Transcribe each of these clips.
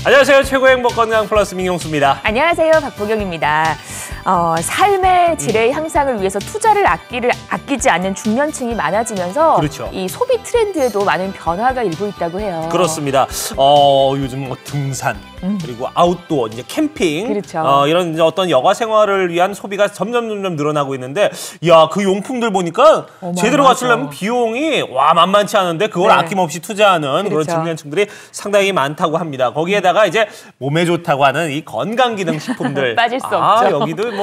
안녕하세요. 최고의 행복 건강 플러스 민경수입니다. 안녕하세요. 박보경입니다. 삶의 질의 향상을 위해서 투자를 아끼지 않는 중년층이 많아지면서 그렇죠. 이 소비 트렌드에도 많은 변화가 일고 있다고 해요. 그렇습니다. 요즘 뭐 등산 그리고 아웃도어, 이제 캠핑 그렇죠. 이런 이제 어떤 여가 생활을 위한 소비가 점점 늘어나고 있는데, 야, 그 용품들 보니까 제대로 갖추려면 비용이 만만치 않은데 그걸 아낌없이 투자하는 그런 중년층들이 상당히 많다고 합니다. 거기에다가 이제 몸에 좋다고 하는 이 건강기능식품들 빠질 수 없죠. 여기도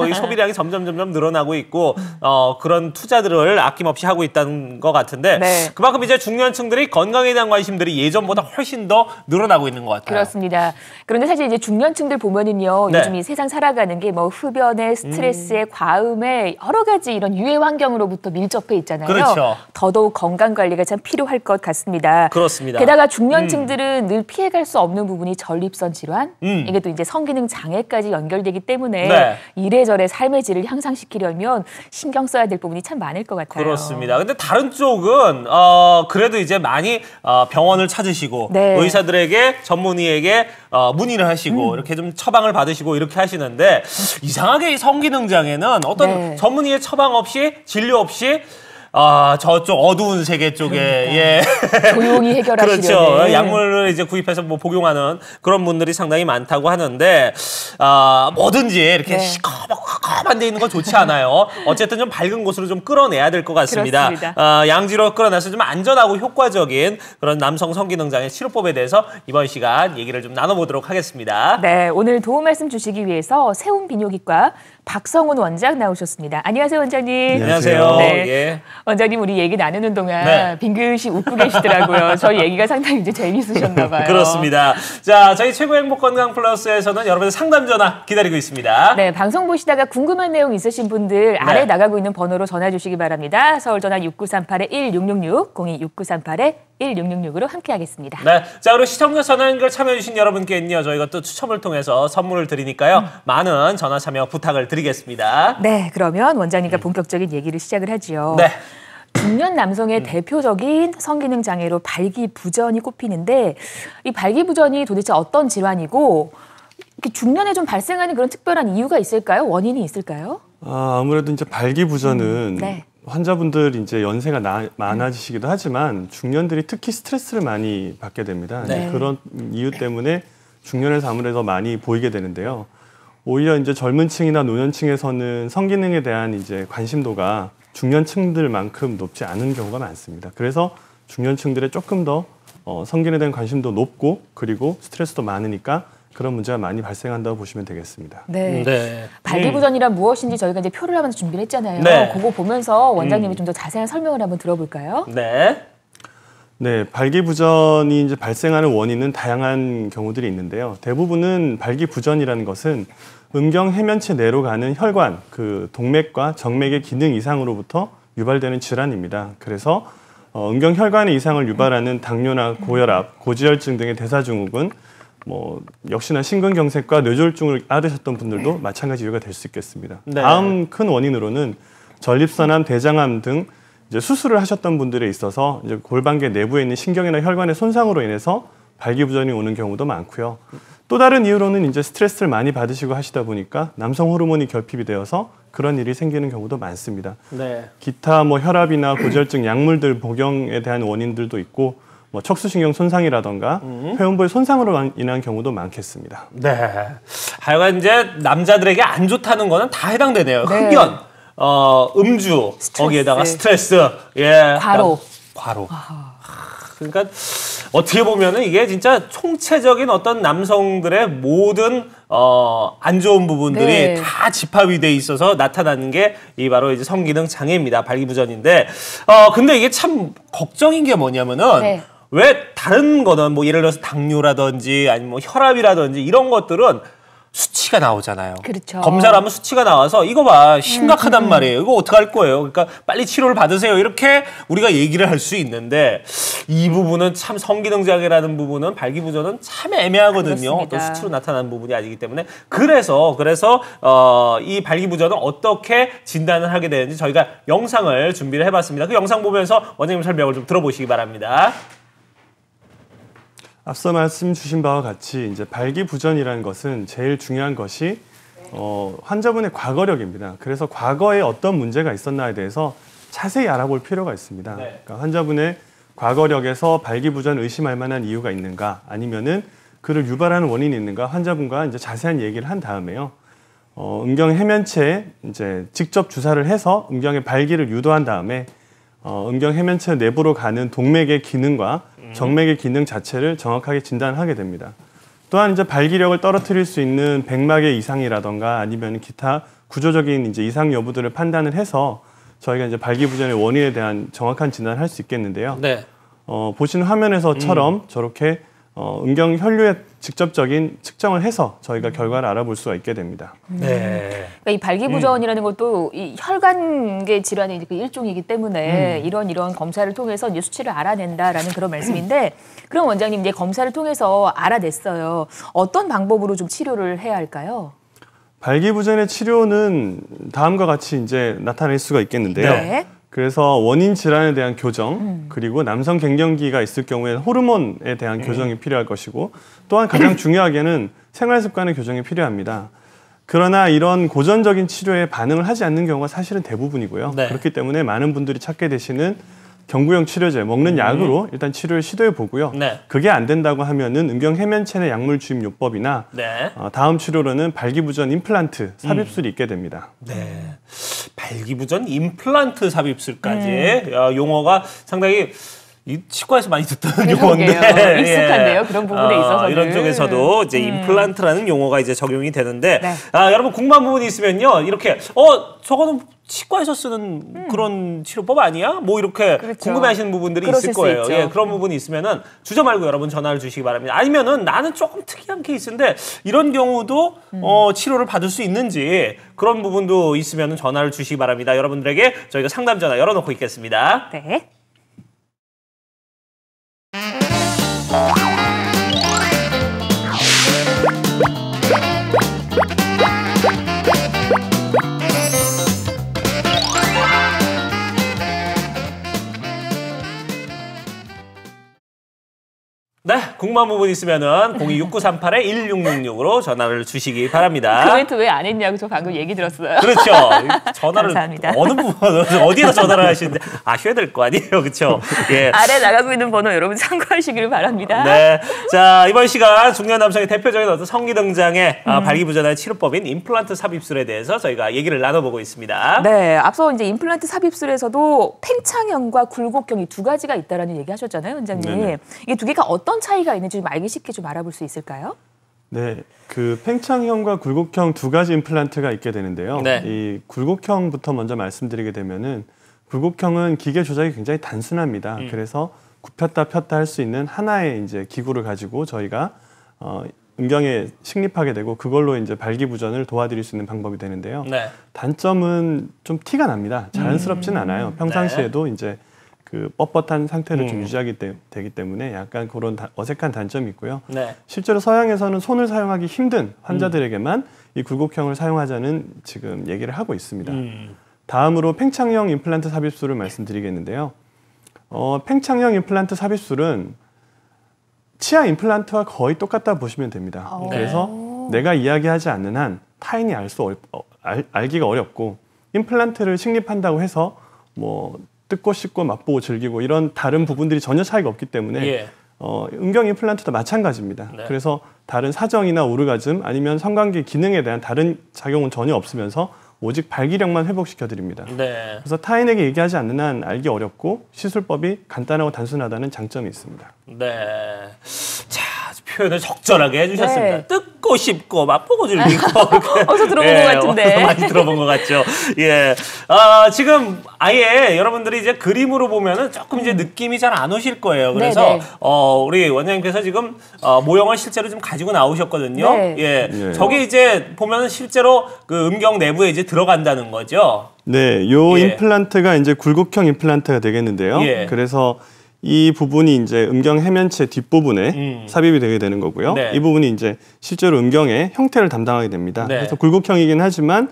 이 소비량이 점점 늘어나고 있고 그런 투자들을 아낌없이 하고 있다는 것 같은데, 그만큼 이제 중년층들이 건강에 대한 관심들이 예전보다 훨씬 더 늘어나고 있는 것 같아요. 그렇습니다. 그런데 사실 이제 중년층들 보면은요, 요즘 이 세상 살아가는 게 뭐 흡연에 스트레스에 과음에 여러 가지 이런 유해 환경으로부터 밀접해 있잖아요. 그렇죠. 더더욱 건강 관리가 참 필요할 것 같습니다. 그렇습니다. 게다가 중년층들은 늘 피해갈 수 없는 부분이 전립선 질환, 이게 또 이제 성기능 장애까지 연결되기 때문에 이래저래 삶의 질을 향상시키려면 신경 써야 될 부분이 참 많을 것 같아요. 그렇습니다. 근데 다른 쪽은 그래도 이제 많이 병원을 찾으시고 의사들에게, 전문의에게 문의를 하시고 이렇게 좀 처방을 받으시고 이렇게 하시는데, 이상하게 이 성기능 장애는 어떤 전문의의 처방 없이, 진료 없이 저쪽 어두운 세계 쪽에 조용히 해결하시려는 그렇죠. 약물을 이제 구입해서 뭐 복용하는 그런 분들이 상당히 많다고 하는데, 뭐든지 이렇게 시커먼 데 있는 건 좋지 않아요. 어쨌든 좀 밝은 곳으로 좀 끌어내야 될 것 같습니다. 양지로 끌어내서 좀 안전하고 효과적인 그런 남성 성기능 장애 치료법에 대해서 이번 시간 얘기를 좀 나눠보도록 하겠습니다. 네, 오늘 도움 말씀 주시기 위해서 세운 비뇨기과 박성훈 원장 나오셨습니다. 안녕하세요, 원장님. 안녕하세요. 원장님, 우리 얘기 나누는 동안 빙긋이 웃고 계시더라고요. 저희 얘기가 상당히 이제 재미있으셨나 봐요. 그렇습니다. 자, 저희 최고의 행복 건강 플러스에서는 여러분의 상담 전화 기다리고 있습니다. 네, 방송 보시다가 궁금한 내용 있으신 분들 아래 나가고 있는 번호로 전화 주시기 바랍니다. 서울 전화 6938-1666, 02-6938-1666으로 함께하겠습니다. 네, 자, 그리고 시청자 전화 연결 참여해주신 여러분께는요, 저희가 또 추첨을 통해서 선물을 드리니까요, 많은 전화 참여 부탁을 드리겠습니다. 네, 그러면 원장님과 본격적인 얘기를 시작을 하죠. 네. 중년 남성의 대표적인 성기능 장애로 발기부전이 꼽히는데, 이 발기부전이 도대체 어떤 질환이고 중년에 좀 발생하는 그런 특별한 이유가 있을까요? 원인이 있을까요? 아무래도 이제 발기부전은 환자분들 이제 연세가 많아지시기도 하지만 중년들이 특히 스트레스를 많이 받게 됩니다. 그런 이유 때문에 중년에서 아무래도 많이 보이게 되는데요. 오히려 이제 젊은 층이나 노년층에서는 성기능에 대한 이제 관심도가 중년층들만큼 높지 않은 경우가 많습니다. 그래서 중년층들의 조금 더 성기능에 대한 관심도 높고, 그리고 스트레스도 많으니까 그런 문제가 많이 발생한다고 보시면 되겠습니다. 발기부전이란 무엇인지 저희가 이제 표를 하면서 준비를 했잖아요. 그거 보면서 원장님이 좀 더 자세한 설명을 한번 들어볼까요? 네, 발기부전이 이제 발생하는 원인은 다양한 경우들이 있는데요. 대부분은 발기부전이라는 것은 음경 해면체 내로 가는 혈관, 그 동맥과 정맥의 기능 이상으로부터 유발되는 질환입니다. 그래서 음경 혈관의 이상을 유발하는 당뇨나 고혈압, 고지혈증 등의 대사증후군, 역시나 심근경색과 뇌졸중을 앓으셨던 분들도 마찬가지 이유가 될 수 있겠습니다. 다음 큰 원인으로는 전립선암, 대장암 등 이제 수술을 하셨던 분들에 있어서 이제 골반계 내부에 있는 신경이나 혈관의 손상으로 인해서 발기부전이 오는 경우도 많고요. 또 다른 이유로는 이제 스트레스를 많이 받으시고 하시다 보니까 남성 호르몬이 결핍이 되어서 그런 일이 생기는 경우도 많습니다. 기타 혈압이나 고지혈증 약물들 복용에 대한 원인들도 있고, 척수신경 손상이라던가 회음부의 손상으로 인한 경우도 많겠습니다. 하여간 이제 남자들에게 안 좋다는 거는 다 해당되네요. 흡연, 음주, 거기에다가 스트레스, 과로. 그러니까 어떻게 보면은 이게 진짜 총체적인 어떤 남성들의 모든 안 좋은 부분들이 다 집합이 돼 있어서 나타나는 게 이 바로 이제 성기능 장애입니다. 발기부전인데, 근데 이게 참 걱정인 게 뭐냐면은 왜 다른 거는 뭐 예를 들어서 당뇨라든지 아니면 뭐 혈압이라든지 이런 것들은 수치가 나오잖아요. 검사를 하면 수치가 나와서 이거 봐, 심각하단 말이에요. 이거 어떡할 거예요? 그러니까 빨리 치료를 받으세요. 이렇게 우리가 얘기를 할 수 있는데, 이 부분은 참 성기능 장애라는 부분은, 발기부전은 참 애매하거든요. 어떤 수치로 나타나는 부분이 아니기 때문에. 그래서 이 발기부전은 어떻게 진단을 하게 되는지 저희가 영상을 준비를 해봤습니다. 그 영상 보면서 원장님 설명을 좀 들어보시기 바랍니다. 앞서 말씀 주신 바와 같이 이제 발기부전이라는 것은 제일 중요한 것이 환자분의 과거력입니다. 그래서 과거에 어떤 문제가 있었나에 대해서 자세히 알아볼 필요가 있습니다. 네. 그러니까 환자분의 과거력에서 발기부전 의심할 만한 이유가 있는가, 아니면은 그를 유발하는 원인이 있는가, 환자분과 이제 자세한 얘기를 한 다음에요. 음경 해면체에 이제 직접 주사를 해서 음경의 발기를 유도한 다음에 음경 해면체 내부로 가는 동맥의 기능과 정맥의 기능 자체를 정확하게 진단하게 됩니다. 또한 이제 발기력을 떨어뜨릴 수 있는 백막의 이상이라던가 아니면 기타 구조적인 이제 이상 여부들을 판단을 해서 저희가 이제 발기부전의 원인에 대한 정확한 진단을 할 수 있겠는데요. 네. 보시는 화면에서처럼 저렇게 음경 혈류의 직접적인 측정을 해서 저희가 결과를 알아볼 수가 있게 됩니다. 네. 그러니까 이 발기부전이라는 것도 이 혈관계 질환의 그 일종이기 때문에 이런 검사를 통해서 이제 수치를 알아낸다라는 그런 말씀인데, 그럼 원장님 이제 검사를 통해서 알아냈어요. 어떤 방법으로 좀 치료를 해야 할까요? 발기부전의 치료는 다음과 같이 이제 나타낼 수가 있겠는데요. 네. 그래서 원인 질환에 대한 교정, 그리고 남성 갱년기가 있을 경우에는 호르몬에 대한 교정이 필요할 것이고, 또한 가장 중요하게는 생활 습관의 교정이 필요합니다. 그러나 이런 고전적인 치료에 반응을 하지 않는 경우가 사실은 대부분이고요. 네. 그렇기 때문에 많은 분들이 찾게 되시는 경구용 치료제, 먹는 약으로 일단 치료를 시도해 보고요. 네. 그게 안 된다고 하면은 음경 해면체 내 약물 주입 요법이나 네. 다음 치료로는 발기부전 임플란트 삽입술이 있게 됩니다. 네. 발기부전 임플란트 삽입술까지 용어가 상당히 이 치과에서 많이 듣던 용어인데 익숙한데요. 그런 부분에 있어서는 이런 쪽에서도 이제 임플란트라는 용어가 이제 적용이 되는데 네. 여러분 궁금한 부분이 있으면요 이렇게 저거는 치과에서 쓰는 그런 치료법 아니야? 뭐 이렇게 그렇죠. 궁금해하시는 부분들이 그러실 있을 거예요. 수 있죠. 예, 그런 부분이 있으면은 주저 말고 여러분 전화를 주시기 바랍니다. 아니면은 나는 조금 특이한 케이스인데 이런 경우도 치료를 받을 수 있는지 그런 부분도 있으면은 전화를 주시기 바랍니다. 여러분들에게 저희가 상담 전화 열어놓고 있겠습니다. 네. 네, 궁금한 부분 있으면은 026938-1666으로 전화를 주시기 바랍니다. 그 멘트 왜 안 했냐고 저 방금 얘기 들었어요. 그렇죠. 전화를 감사합니다. 어느 부분 어디에다 전화를 하시는데 아셔야 될 거 아니에요, 그렇죠? 예. 아래 나가고 있는 번호 여러분 참고하시기를 바랍니다. 네, 자 이번 시간 중년 남성의 대표적인 어떤 성기능장애 발기부전의 치료법인 임플란트 삽입술에 대해서 저희가 얘기를 나눠보고 있습니다. 네, 앞서 이제 임플란트 삽입술에서도 팽창형과 굴곡형이 두 가지가 있다라는 얘기하셨잖아요, 원장님. 네네. 이게 두 개가 어떤 차이가 있는지 좀 알기 쉽게 좀 알아볼 수 있을까요? 네, 그 팽창형과 굴곡형 두 가지 임플란트가 있게 되는데요. 네. 이 굴곡형부터 먼저 말씀드리게 되면은 굴곡형은 기계 조작이 굉장히 단순합니다. 그래서 굽혔다 폈다 할 수 있는 하나의 이제 기구를 가지고 저희가 음경에 식립하게 되고 그걸로 이제 발기부전을 도와드릴 수 있는 방법이 되는데요. 네. 단점은 좀 티가 납니다. 자연스럽진 않아요. 평상시에도 이제 그 뻣뻣한 상태를 좀 유지하기 되기 때문에 약간 그런 어색한 단점이 있고요. 네. 실제로 서양에서는 손을 사용하기 힘든 환자들에게만 이 굴곡형을 사용하자는 지금 얘기를 하고 있습니다. 다음으로 팽창형 임플란트 삽입술을 말씀드리겠는데요. 팽창형 임플란트 삽입술은 치아 임플란트와 거의 똑같다 보시면 됩니다. 그래서 내가 이야기하지 않는 한 타인이 알기가 어렵고 임플란트를 식립한다고 해서 뭐 뜯고 씹고 맛보고 즐기고 이런 다른 부분들이 전혀 차이가 없기 때문에 예. 음경 임플란트도 마찬가지입니다. 네. 그래서 다른 사정이나 오르가즘 아니면 성관계 기능에 대한 다른 작용은 전혀 없으면서 오직 발기력만 회복시켜 드립니다. 네. 그래서 타인에게 얘기하지 않는 한 알기 어렵고 시술법이 간단하고 단순하다는 장점이 있습니다. 네. 자, 표현을 적절하게 해주셨습니다. 네. 뜯고 씹고 맛보고 즐기고. 어디서 들어본 것 같은데. 많이 들어본 것 같죠. 예. 지금 아예 여러분들이 이제 그림으로 보면은 조금 이제 느낌이 잘 안 오실 거예요. 그래서 네네. 우리 원장님께서 지금 모형을 실제로 좀 가지고 나오셨거든요. 네. 예. 네. 저게 이제 보면은 실제로 그 음경 내부에 이제 들어간다는 거죠. 네, 요 예. 임플란트가 이제 굴곡형 임플란트가 되겠는데요. 예. 그래서 이 부분이 이제 음경 해면체 뒷부분에 삽입이 되게 되는 거고요. 네. 이 부분이 이제 실제로 음경의 형태를 담당하게 됩니다. 네. 그래서 굴곡형이긴 하지만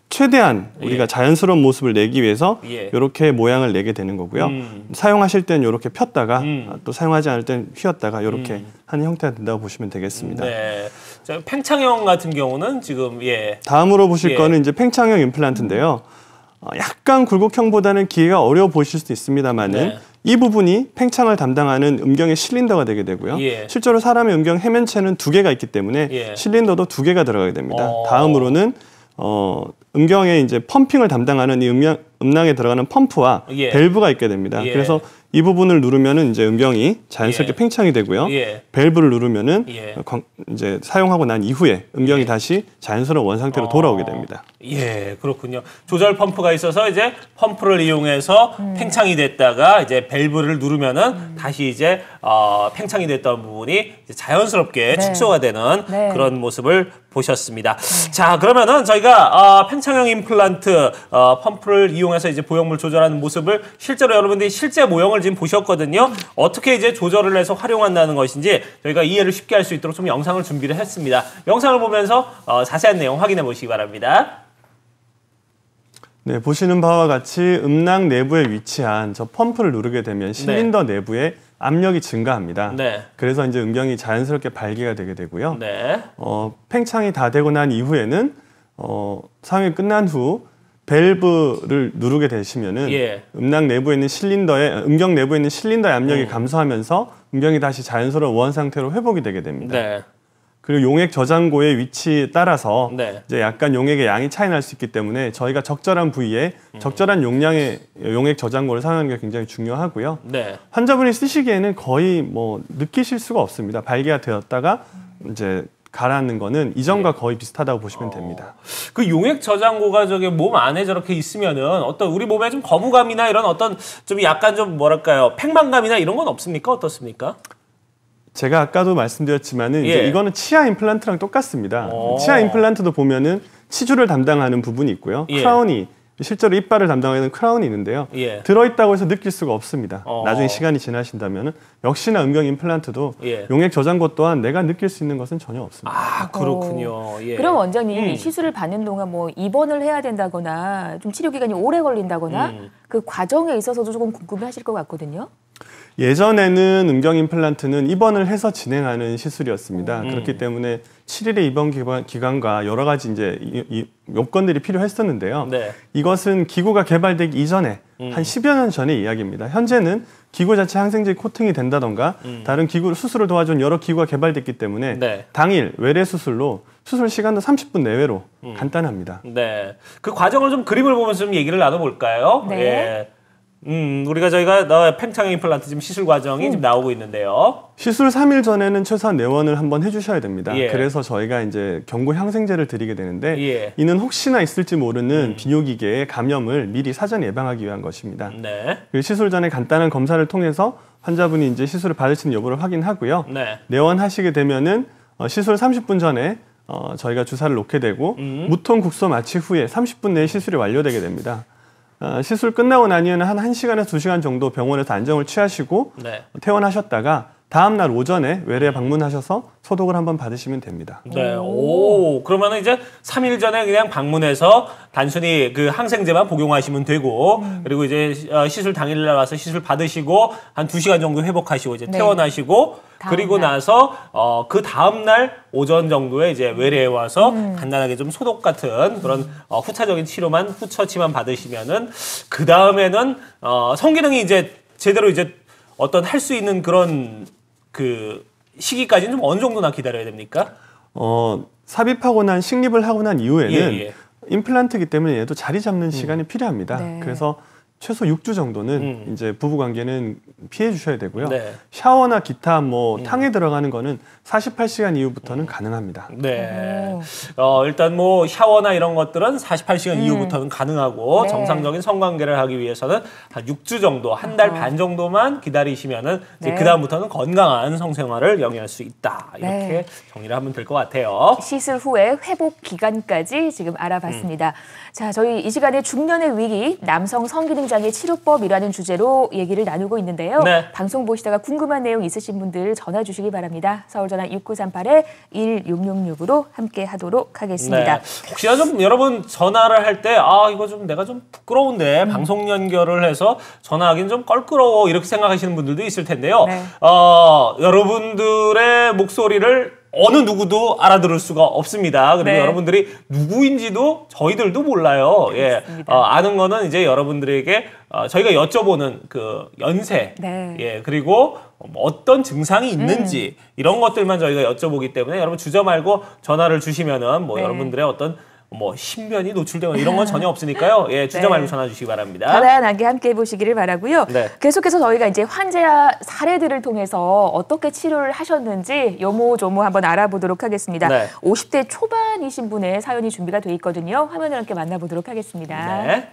최대한 우리가 자연스러운 모습을 내기 위해서 이렇게 모양을 내게 되는 거고요. 사용하실 때는 이렇게 폈다가 또 사용하지 않을 때는 휘었다가 이렇게 하는 형태가 된다고 보시면 되겠습니다. 네. 자, 팽창형 같은 경우는 지금 다음으로 보실 거는 이제 팽창형 임플란트인데요. 약간 굴곡형보다는 기계가 어려워 보실 수도 있습니다만은 이 부분이 팽창을 담당하는 음경의 실린더가 되게 되고요. 실제로 사람의 음경 해면체는 2개가 있기 때문에 실린더도 2개가 들어가게 됩니다. 다음으로는 음경의 이제 펌핑을 담당하는 이 음낭에 들어가는 펌프와 밸브가 있게 됩니다. 그래서 이 부분을 누르면은 이제 음경이 자연스럽게 팽창이 되고요. 밸브를 누르면은 이제 사용하고 난 이후에 음경이 다시 자연스러운 원 상태로 돌아오게 됩니다. 그렇군요. 조절 펌프가 있어서 이제 펌프를 이용해서 팽창이 됐다가 이제 밸브를 누르면은 다시 이제 팽창이 됐던 부분이 이제 자연스럽게 축소가 되는 그런 모습을 보셨습니다. 자, 그러면은 저희가 팽창형 임플란트 펌프를 이용해서 이제 보형물 조절하는 모습을 실제로 여러분들이 실제 모형을 지금 보셨거든요. 어떻게 이제 조절을 해서 활용한다는 것인지 저희가 이해를 쉽게 할 수 있도록 좀 영상을 준비를 했습니다. 영상을 보면서 자세한 내용 확인해 보시기 바랍니다. 네, 보시는 바와 같이 음낭 내부에 위치한 저 펌프를 누르게 되면 실린더 내부에 압력이 증가합니다. 그래서 이제 음경이 자연스럽게 발기가 되게 되고요. 팽창이 다 되고 난 이후에는 사용이 끝난 후 밸브를 누르게 되시면은 음낭 내부에 있는 음경 내부에 있는 실린더의 압력이 감소하면서 음경이 다시 자연스러운 원 상태로 회복이 되게 됩니다. 그리고 용액 저장고의 위치에 따라서 이제 약간 용액의 양이 차이 날 수 있기 때문에 저희가 적절한 부위에 적절한 용량의 용액 저장고를 사용하는 게 굉장히 중요하고요. 환자분이 쓰시기에는 거의 뭐 느끼실 수가 없습니다. 발기가 되었다가 이제 가라앉는 거는 이전과 거의 비슷하다고 보시면 됩니다. 그 용액 저장고가 저기 몸 안에 저렇게 있으면은 어떤 우리 몸에 좀 거부감이나 이런 어떤 좀 약간 좀 뭐랄까요 팽만감이나 이런 건 없습니까? 어떻습니까? 제가 아까도 말씀드렸지만은 이제 이거는 치아 임플란트랑 똑같습니다. 치아 임플란트도 보면은 치주를 담당하는 부분이 있고요. 크라운이 실제로 이빨을 담당하는 크라운이 있는데요. 들어있다고 해서 느낄 수가 없습니다. 나중에 시간이 지나신다면은 역시나 음경 임플란트도 용액 저장고 또한 내가 느낄 수 있는 것은 전혀 없습니다. 아, 그렇군요. 그럼 원장님 이 시술을 받는 동안 뭐 입원을 해야 된다거나 좀 치료 기간이 오래 걸린다거나 그 과정에 있어서도 조금 궁금해하실 것 같거든요. 예전에는 음경 임플란트는 입원을 해서 진행하는 시술이었습니다. 그렇기 때문에 7일의 입원 기간과 여러 가지 이제 요건들이 필요했었는데요. 이것은 기구가 개발되기 이전에 한 10여 년 전의 이야기입니다. 현재는 기구 자체 항생제 코팅이 된다던가 다른 수술을 도와준 여러 기구가 개발됐기 때문에 당일 외래 수술로 수술 시간도 30분 내외로 간단합니다. 그 과정을 좀 그림을 보면서 좀 얘기를 나눠볼까요? 저희가 팽창형 임플란트 지금 시술 과정이 지금 나오고 있는데요. 시술 3일 전에는 최소한 내원을 한번 해주셔야 됩니다. 그래서 저희가 이제 경구 항생제를 드리게 되는데 이는 혹시나 있을지 모르는 비뇨기계의 감염을 미리 사전 예방하기 위한 것입니다. 그리고 시술 전에 간단한 검사를 통해서 환자분이 이제 시술을 받으시는 여부를 확인하고요. 내원하시게 되면은 시술 30분 전에 저희가 주사를 놓게 되고 무통 국소 마취 후에 30분 내에 시술이 완료되게 됩니다. 시술 끝나고 나니에는 한 1시간에서 2시간 정도 병원에서 안정을 취하시고 퇴원하셨다가 다음날 오전에 외래 방문하셔서 소독을 한번 받으시면 됩니다. 그러면 이제 3일 전에 그냥 방문해서 단순히 그 항생제만 복용하시면 되고 그리고 이제 시술 당일날 와서 시술 받으시고 한 2시간 정도 회복하시고 이제 퇴원하시고 그리고 나서 그 다음날 오전 정도에 이제 외래에 와서 간단하게 좀 소독 같은 그런 후차적인 치료만 후처치만 받으시면은 그 다음에는 성기능이 이제 제대로 이제 어떤 할 수 있는 그런 그 시기까지는 좀 어느 정도나 기다려야 됩니까? 삽입하고 난 식립을 하고 난 이후에는 임플란트이기 때문에 얘도 자리 잡는 시간이 필요합니다. 그래서 최소 6주 정도는 이제 부부관계는 피해 주셔야 되고요. 샤워나 기타 뭐 탕에 들어가는 거는 48시간 이후부터는 가능합니다. 일단 뭐 샤워나 이런 것들은 48시간 이후부터는 가능하고 정상적인 성관계를 하기 위해서는 한 6주 정도, 한 달 반 정도만 기다리시면은 이제 그 다음부터는 건강한 성생활을 영위할 수 있다. 이렇게 정리를 하면 될 것 같아요. 시술 후에 회복 기간까지 지금 알아봤습니다. 자, 저희 이 시간에 중년의 위기, 남성 성기능 성기능장애 치료법이라는 주제로 얘기를 나누고 있는데요. 네. 방송 보시다가 궁금한 내용 있으신 분들 전화 주시기 바랍니다. 서울전화 6938-1666으로 함께 하도록 하겠습니다. 네. 혹시나 좀 여러분 전화를 할 때 이거 좀 내가 좀 부끄러운데 방송 연결을 해서 전화하기는 좀 껄끄러워 이렇게 생각하시는 분들도 있을 텐데요. 네. 여러분들의 목소리를 어느 누구도 알아들을 수가 없습니다. 그리고 네. 여러분들이 누구인지도 저희들도 몰라요. 예, 아는 거는 이제 여러분들에게 저희가 여쭤보는 그 연세, 네. 예, 그리고 어떤 증상이 있는지 이런 것들만 저희가 여쭤보기 때문에 여러분 주저 말고 전화를 주시면은 뭐 네. 여러분들의 어떤 뭐 신변이 노출되거나 이런 건 전혀 없으니까요. 예, 주저 네. 말고 전화 주시기 바랍니다. 다양하게 함께 해보시기를 바라고요. 네. 계속해서 저희가 이제 환자 사례들을 통해서 어떻게 치료를 하셨는지 요모조모 한번 알아보도록 하겠습니다. 네. 50대 초반이신 분의 사연이 준비가 돼 있거든요. 화면을 함께 만나보도록 하겠습니다. 네.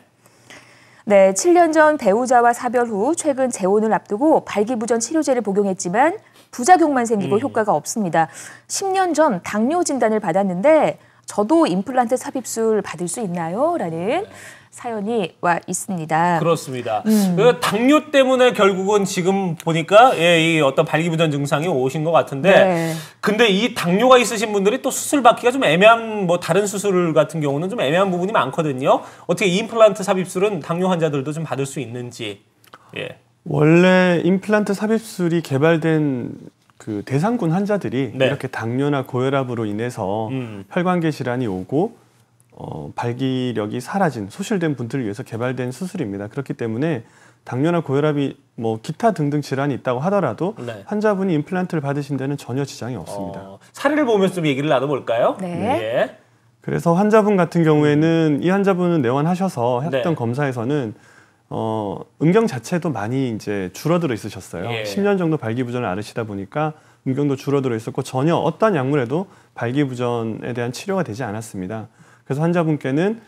네, 7년 전 배우자와 사별 후 최근 재혼을 앞두고 발기부전 치료제를 복용했지만 부작용만 생기고 효과가 없습니다. 10년 전 당뇨 진단을 받았는데 저도 임플란트 삽입술 받을 수 있나요? 라는 사연이 와 있습니다. 그렇습니다. 그 당뇨 때문에 결국은 지금 보니까 이 어떤 발기부전 증상이 오신 것 같은데, 네. 근데 이 당뇨가 있으신 분들이 또 수술 받기가 좀 애매한 뭐 다른 수술 같은 경우는 좀 애매한 부분이 많거든요. 어떻게 이 임플란트 삽입술은 당뇨 환자들도 좀 받을 수 있는지. 예. 원래 임플란트 삽입술이 개발된 그 대상군 환자들이 네. 이렇게 당뇨나 고혈압으로 인해서 혈관계 질환이 오고 발기력이 사라진 소실된 분들을 위해서 개발된 수술입니다. 그렇기 때문에 당뇨나 고혈압이 뭐 기타 등등 질환이 있다고 하더라도 네. 환자분이 임플란트를 받으신 데는 전혀 지장이 없습니다. 사례를 보면서 좀 얘기를 나눠볼까요? 네. 예. 그래서 환자분 같은 경우에는 이 환자분은 내원하셔서 했던 네. 검사에서는 음경 자체도 많이 이제 줄어들어 있으셨어요. 예. 10년 정도 발기부전을 앓으시다 보니까 음경도 줄어들어 있었고 전혀 어떤 약물에도 발기부전에 대한 치료가 되지 않았습니다. 그래서 환자분께는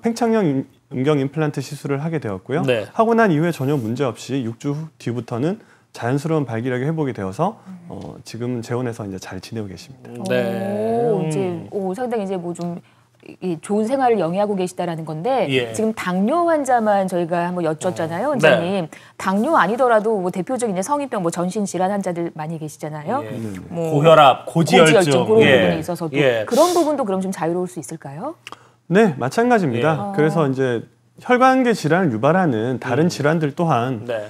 팽창형 음경 임플란트 시술을 하게 되었고요. 네. 하고 난 이후에 전혀 문제 없이 6주 뒤부터는 자연스러운 발기력이 회복이 되어서 지금 재혼해서 이제 잘 지내고 계십니다. 네. 이제 상당히 이제 뭐 좀 좋은 생활을 영위하고 계시다라는 건데 예. 지금 당뇨 환자만 저희가 한번 여쭸잖아요, 원장님. 네. 당뇨 아니더라도 뭐 대표적인 이제 성인병, 뭐 전신 질환 환자들 많이 계시잖아요. 예. 뭐 고혈압, 고지혈증 그런 예. 부분에 있어서도 예. 그런 부분도 그럼 좀 자유로울 수 있을까요? 네, 마찬가지입니다. 예. 그래서 이제 혈관계 질환을 유발하는 다른 질환들 또한 네.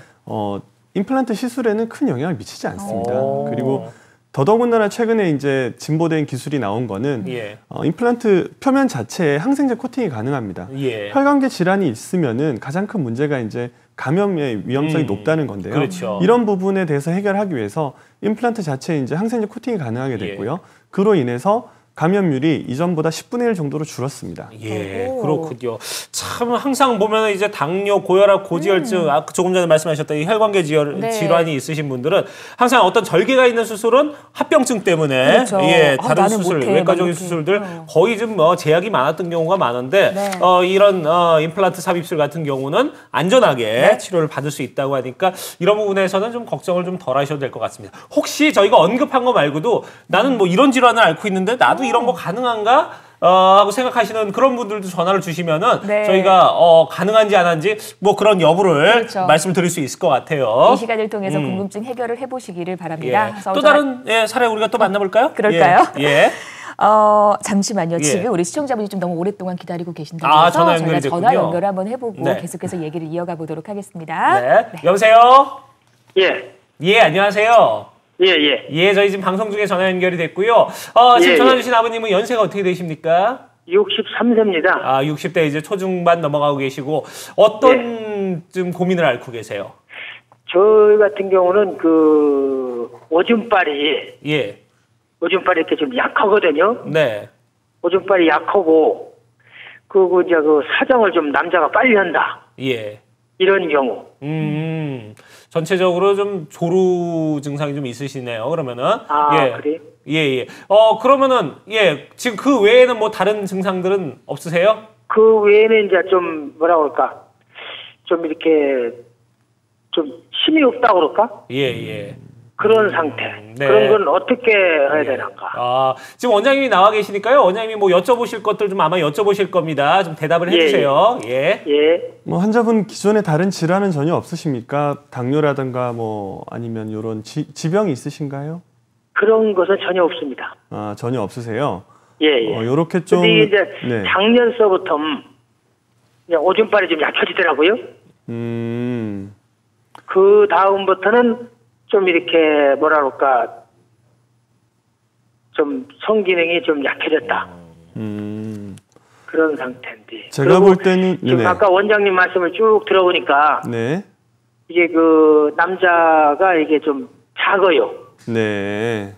임플란트 시술에는 큰 영향을 미치지 않습니다. 오. 그리고 더더군다나 최근에 이제 진보된 기술이 나온 거는 예. 임플란트 표면 자체에 항생제 코팅이 가능합니다. 예. 혈관계 질환이 있으면은 가장 큰 문제가 이제 감염의 위험성이 높다는 건데요. 그렇죠. 이런 부분에 대해서 해결하기 위해서 임플란트 자체에 이제 항생제 코팅이 가능하게 됐고요. 그로 인해서 감염률이 이전보다 10분의 1 정도로 줄었습니다. 예, 오. 그렇군요. 참 항상 보면 이제 당뇨, 고혈압, 고지혈증, 조금 전에 말씀하셨던 이 혈관계 네. 질환이 있으신 분들은 항상 어떤 절개가 있는 수술은 합병증 때문에 그렇죠. 예, 다른 나는 수술, 못해, 외과적인 막 이렇게. 수술들 거의 좀 제약이 많았던 경우가 많은데 네. 이런 임플란트 삽입술 같은 경우는 안전하게 네. 치료를 받을 수 있다고 하니까 이런 부분에서는 좀 걱정을 좀 덜 하셔도 될 것 같습니다. 혹시 저희가 언급한 거 말고도 나는 뭐 이런 질환을 앓고 있는데 나도 이런 거 가능한가? 하고 생각하시는 그런 분들도 전화를 주시면은 네. 저희가 가능한지 안 한지 뭐 그런 여부를 그렇죠. 말씀을 드릴 수 있을 것 같아요. 이 시간을 통해서 궁금증 해결을 해보시기를 바랍니다. 예. 서울 또 다른 사례 우리가 또 만나볼까요? 그럴까요? 예. 예. 잠시만요. 예. 지금 우리 시청자분이 좀 너무 오랫동안 기다리고 계신다고 해서 전화 연결이 저희가 전화 됐군요. 연결 한번 해보고 네. 계속해서 얘기를 이어가 보도록 하겠습니다. 네. 여보세요? 예, 예, 안녕하세요. 예, 예. 예, 저희 지금 방송 중에 전화 연결이 됐고요. 지금 예, 전화 예. 주신 아버님은 연세가 어떻게 되십니까? 63세입니다. 60대 이제 초중반 넘어가고 계시고 어떤 좀 고민을 앓고 계세요? 저 같은 경우는 오줌빨이 예. 이렇게 좀 약하거든요. 네. 오줌빨이 약하고, 그리고 이제 사정을 좀 남자가 빨리 한다. 예. 이런 경우. 전체적으로 좀 조루 증상이 좀 있으시네요. 그러면은. 예. 그래요? 예, 예. 그러면은, 예. 지금 그 외에는 뭐 다른 증상들은 없으세요? 그 외에는 이제 좀, 뭐라고 할까. 좀 이렇게, 좀 힘이 없다고 그럴까? 예, 예. 그런 상태. 네. 그런 건 어떻게 해야 되는가? 지금 원장님이 나와 계시니까요. 원장님이 뭐 여쭤보실 것들 좀 아마 여쭤보실 겁니다. 좀 대답을 해주세요. 예. 뭐 환자분 기존에 다른 질환은 전혀 없으십니까? 당뇨라든가 뭐 아니면 이런 지병이 있으신가요? 그런 것은 전혀 없습니다. 전혀 없으세요? 예. 요렇게 좀. 근데 이제 네. 작년서부터 오줌발이 좀 약해지더라고요. 그 다음부터는 좀 이렇게 뭐라 그럴까 좀 성기능이 좀 약해졌다. 그런 상태인데. 제가 볼 때는 지금 아까 원장님 말씀을 쭉 들어보니까 네. 이게 그 남자가 이게 좀 작아요. 네.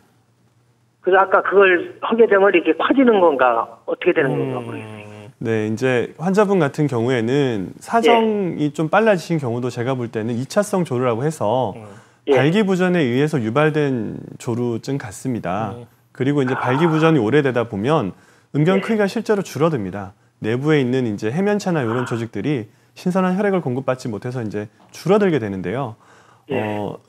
그래서 아까 그걸 하게 되면 이렇게 커지는 건가 어떻게 되는 건가 모르겠어요. 네, 이제 환자분 같은 경우에는 사정이 좀 빨라지신 경우도 제가 볼 때는 2차성 조루라고 해서 발기부전에 의해서 유발된 조루증 같습니다. 그리고 이제 발기부전이 오래되다 보면 음경 크기가 실제로 줄어듭니다. 내부에 있는 이제 해면체나 이런 조직들이 신선한 혈액을 공급받지 못해서 이제 줄어들게 되는데요.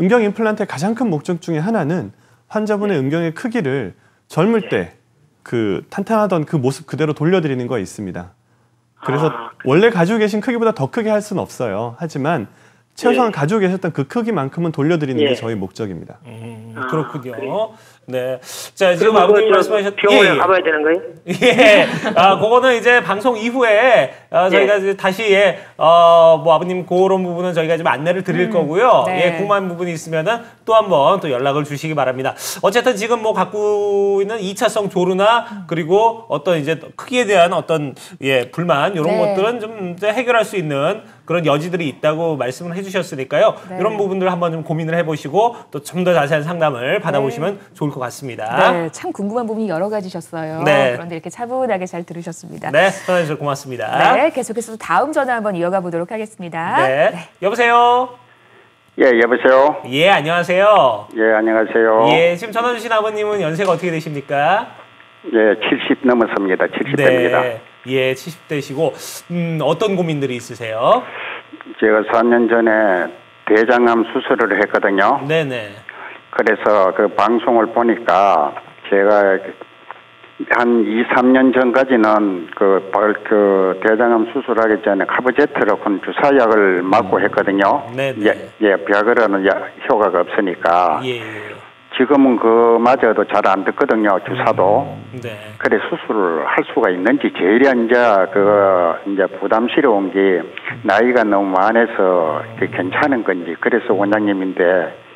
음경 임플란트의 가장 큰 목적 중에 하나는 환자분의 음경의 크기를 젊을 때 그 탄탄하던 그 모습 그대로 돌려드리는 거 있습니다. 그래서 원래 가지고 계신 크기보다 더 크게 할 수는 없어요. 하지만 최소한 가지고 계셨던 그 크기만큼은 돌려드리는 게 저희 목적입니다. 그렇군요. 네. 자, 지금 아버님이 말씀하셨던 병원에 가봐야 되는 거예요? 예. 그거는 이제 방송 이후에 저희가 이제 다시 뭐 아버님 그런 부분은 저희가 좀 안내를 드릴 거고요. 네. 궁금한 부분이 있으면은 또 한번 또 연락을 주시기 바랍니다. 어쨌든 지금 뭐 갖고 있는 2차성 조루나 그리고 어떤 이제 크기에 대한 어떤 불만 이런 것들은 좀 이제 해결할 수 있는 그런 여지들이 있다고 말씀을 해주셨으니까요. 이런 부분들 한번 좀 고민을 해보시고 또 좀 더 자세한 상담을 받아보시면 좋을 것 같습니다. 네, 참 궁금한 부분이 여러 가지셨어요. 네. 그런데 이렇게 차분하게 잘 들으셨습니다. 네, 전화주셔서 고맙습니다. 네, 계속해서 다음 전화 한번 이어가 보도록 하겠습니다. 네. 여보세요? 예, 여보세요? 예, 안녕하세요. 예, 안녕하세요. 예, 지금 전화 주신 아버님은 연세가 어떻게 되십니까? 예, 70 넘었습니다. 70대입니다. 네. 예, 70대시고, 어떤 고민들이 있으세요? 제가 4년 전에 대장암 수술을 했거든요. 네네. 그래서 그 방송을 보니까 제가 한 2, 3년 전까지는 그 대장암 수술하기 전에 카브제트로콘 주사약을 맞고 했거든요. 네네. 벽으로는 효과가 없으니까. 예. 지금은 그마저도 잘 안 듣거든요, 주사도. 네. 그래 수술을 할 수가 있는지 제일 이제 부담스러운 게 나이가 너무 많아서 괜찮은 건지 그래서 원장님인데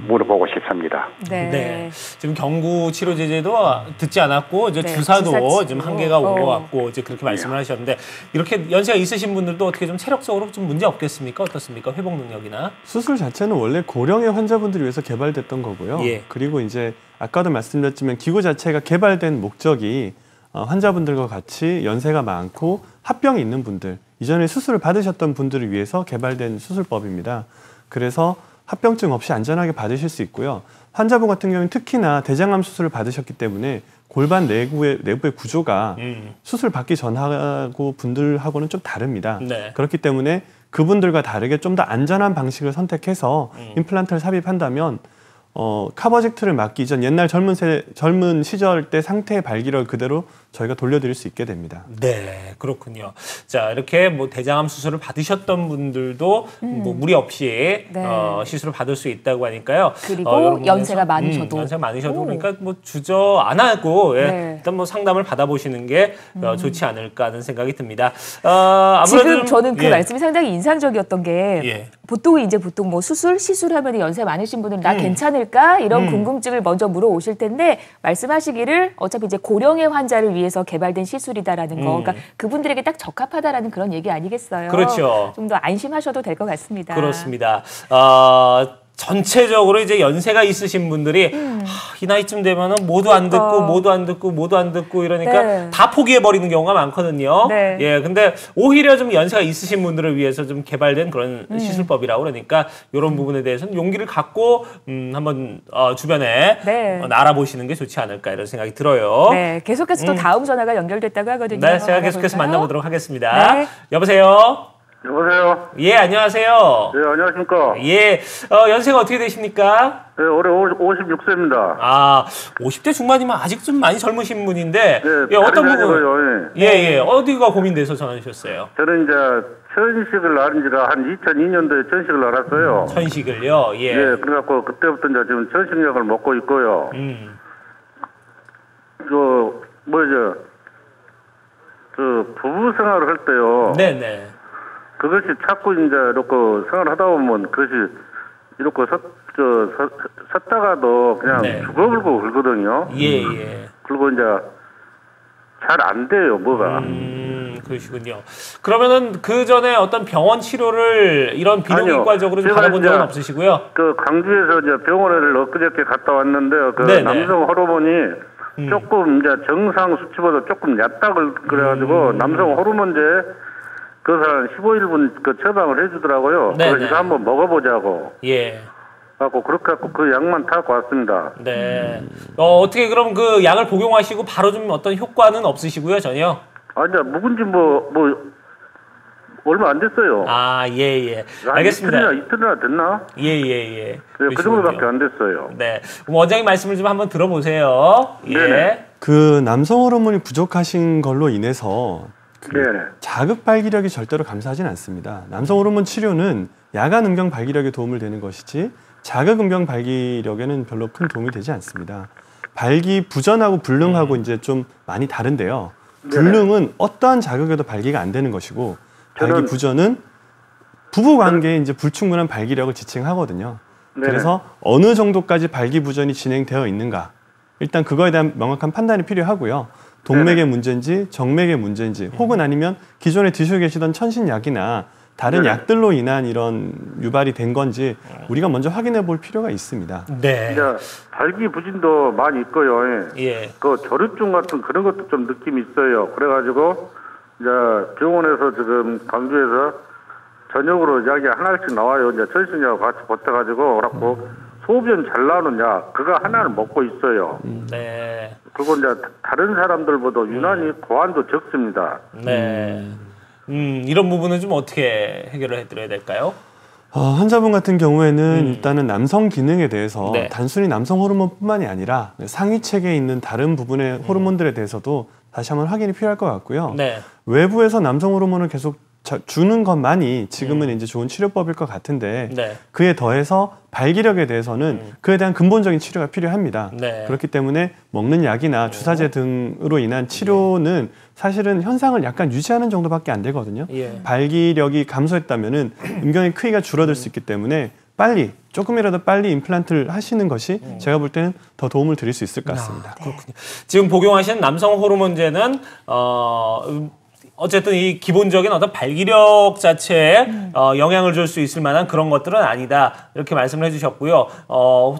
물어보고 싶습니다. 네. 지금 경구 치료 제제도 듣지 않았고 이제 주사도 주사치료. 지금 한계가 온 것 같고 이제 그렇게 말씀을 하셨는데 이렇게 연세가 있으신 분들도 어떻게 좀 체력적으로 좀 문제 없겠습니까? 어떻습니까? 회복 능력이나? 수술 자체는 원래 고령의 환자분들을 위해서 개발됐던 거고요. 그리고 이제 아까도 말씀드렸지만 기구 자체가 개발된 목적이 환자분들과 같이 연세가 많고 합병이 있는 분들, 이전에 수술을 받으셨던 분들을 위해서 개발된 수술법입니다. 그래서 합병증 없이 안전하게 받으실 수 있고요. 환자분 같은 경우는 특히나 대장암 수술을 받으셨기 때문에 골반 내부의 구조가 수술 받기 전하고 분들하고는 좀 다릅니다. 네. 그렇기 때문에 그분들과 다르게 좀 더 안전한 방식을 선택해서 임플란트를 삽입한다면 카버젝트를 맞기 이전 옛날 젊은 시절 때 상태의 발기를 그대로 저희가 돌려드릴 수 있게 됩니다. 네, 그렇군요. 자, 이렇게 뭐 대장암 수술을 받으셨던 분들도 뭐 무리 없이 시술을 받을 수 있다고 하니까요. 그리고 연세가 많으셔도. 연세가 많으셔도 그러니까 뭐 주저 안 하고 일단 뭐 상담을 받아보시는 게 좋지 않을까 하는 생각이 듭니다. 아무래도 지금 저는 그 말씀이 상당히 인상적이었던 게 보통 뭐 시술하면 연세 많으신 분들은 나 괜찮을까 이런 궁금증을 먼저 물어오실 텐데 말씀하시기를 어차피 이제 고령의 환자를 위해서 개발된 시술이다라는 거, 그러니까 그분들에게 딱 적합하다라는 그런 얘기 아니겠어요? 그렇죠. 좀 더 안심하셔도 될 것 같습니다. 그렇습니다. 전체적으로 이제 연세가 있으신 분들이 이 나이쯤 되면은 모두 안 듣고 이러니까 다 포기해 버리는 경우가 많거든요. 예, 근데 오히려 좀 연세가 있으신 분들을 위해서 좀 개발된 그런 시술법이라고 그러니까 이런 부분에 대해서는 용기를 갖고 한번 주변에 알아보시는 게 좋지 않을까 이런 생각이 들어요. 네, 계속해서 또 다음 전화가 연결됐다고 하거든요. 네, 제가 계속해서 만나보도록 하겠습니다. 여보세요. 여보세요? 예, 안녕하세요. 네, 안녕하십니까? 예, 연세가 어떻게 되십니까? 네, 올해 56세입니다. 아, 50대 중반이면 아직 좀 많이 젊으신 분인데, 네, 예, 어떤 부분? 부분? 예, 어디가 고민돼서 전화 주셨어요? 저는 이제 천식을 낳은 지가 한 2002년도에 천식을 알았어요. 천식을요? 예. 예, 그래갖고 그때부터 이제 지금 천식약을 먹고 있고요. 부부 생활을 할 때요. 네네. 그것이 자꾸 이제 이렇게 생활하다 보면 그것이 이렇게 섰다가도 그냥 네. 죽어불고 그러거든요. 예. 그리고 이제 잘 안 돼요, 뭐가. 그러시군요. 그러면은 그 전에 어떤 병원 치료를 이런 비뇨기과적으로 좀 받아본 적은 없으시고요? 그 광주에서 이제 병원을 엊그저께 갔다 왔는데요. 그 네네. 남성 호르몬이 조금 이제 정상 수치보다 조금 얕다 그래가지고 남성 호르몬제 그것을 한 15일분 그 처방을 해주더라고요. 네네. 그래서 한번 먹어보자고. 예. 갖고 그렇게 갖고 그 약만 타고 왔습니다. 네. 어떻게 그럼 그 약을 복용하시고 바로 좀 어떤 효과는 없으시고요, 전혀? 아니, 묵은 지 얼마 안 됐어요. 아, 예. 알겠습니다. 이틀이나 됐나? 예. 네, 그 정도밖에 안 됐어요. 네. 그럼 원장님 말씀을 좀 한번 들어보세요. 예. 네네. 그 남성 호르몬이 부족하신 걸로 인해서 네네. 자극 발기력이 절대로 감소하진 않습니다. 남성 호르몬 치료는 야간 음경 발기력에 도움을 되는 것이지 자극 음경 발기력에는 별로 큰 도움이 되지 않습니다. 발기 부전하고 불능하고 이제 좀 많이 다른데요. 불능은 어떠한 자극에도 발기가 안 되는 것이고 발기 부전은 부부 관계에 이제 불충분한 발기력을 지칭하거든요. 네네. 그래서 어느 정도까지 발기 부전이 진행되어 있는가 일단 그거에 대한 명확한 판단이 필요하고요. 동맥의 문제인지 정맥의 문제인지 혹은 아니면 기존에 드시고 계시던 천신약이나 다른 약들로 인한 이런 유발이 된 건지 우리가 먼저 확인해 볼 필요가 있습니다. 네. 이제 발기부진도 많이 있고요. 예. 그 저류증 같은 그런 것도 좀 느낌이 있어요. 그래가지고 이제 병원에서 지금 광주에서 저녁으로 약이 하나씩 나와요. 이제 천신약하고 같이 버텨가지고 그래갖고 소변 잘 나오는 약 그거 하나를 먹고 있어요. 네. 그리고 이제 다른 사람들보다 유난히 고환도 적습니다. 네. 이런 부분은 좀 어떻게 해결을 해드려야 될까요? 환자분 같은 경우에는 일단은 남성 기능에 대해서 네. 단순히 남성 호르몬뿐만이 아니라 상위 체계에 있는 다른 부분의 호르몬들에 대해서도 다시 한번 확인이 필요할 것 같고요. 네. 외부에서 남성 호르몬을 계속 주는 것만이 지금은 이제 좋은 치료법일 것 같은데 네. 그에 더해서 발기력에 대해서는 그에 대한 근본적인 치료가 필요합니다. 네. 그렇기 때문에 먹는 약이나 주사제 등으로 인한 치료는 사실은 현상을 약간 유지하는 정도밖에 안 되거든요. 예. 발기력이 감소했다면은 음경의 크기가 줄어들 수 있기 때문에 조금이라도 빨리 임플란트를 하시는 것이 제가 볼 때는 더 도움을 드릴 수 있을 것 같습니다. 그렇군요. 지금 복용하신 남성 호르몬제는 어쨌든 이 기본적인 어떤 발기력 자체에 영향을 줄 수 있을 만한 그런 것들은 아니다. 이렇게 말씀을 해주셨고요.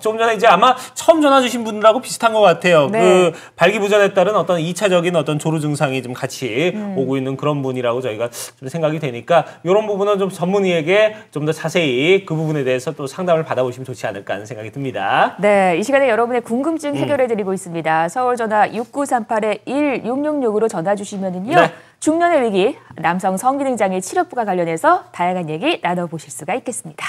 조금 전에 이제 아마 처음 전화 주신 분들하고 비슷한 것 같아요. 네. 그 발기부전에 따른 어떤 2차적인 어떤 조루 증상이 좀 같이 오고 있는 그런 분이라고 저희가 좀 생각이 되니까 이런 부분은 좀 전문의에게 좀 더 자세히 그 부분에 대해서 또 상담을 받아보시면 좋지 않을까 하는 생각이 듭니다. 네, 이 시간에 여러분의 궁금증 해결해드리고 있습니다. 서울 전화 6938-1666으로 전화 주시면은요. 네. 중년의 위기, 남성 성기능장애 치료법과 관련해서 다양한 얘기 나눠보실 수가 있겠습니다.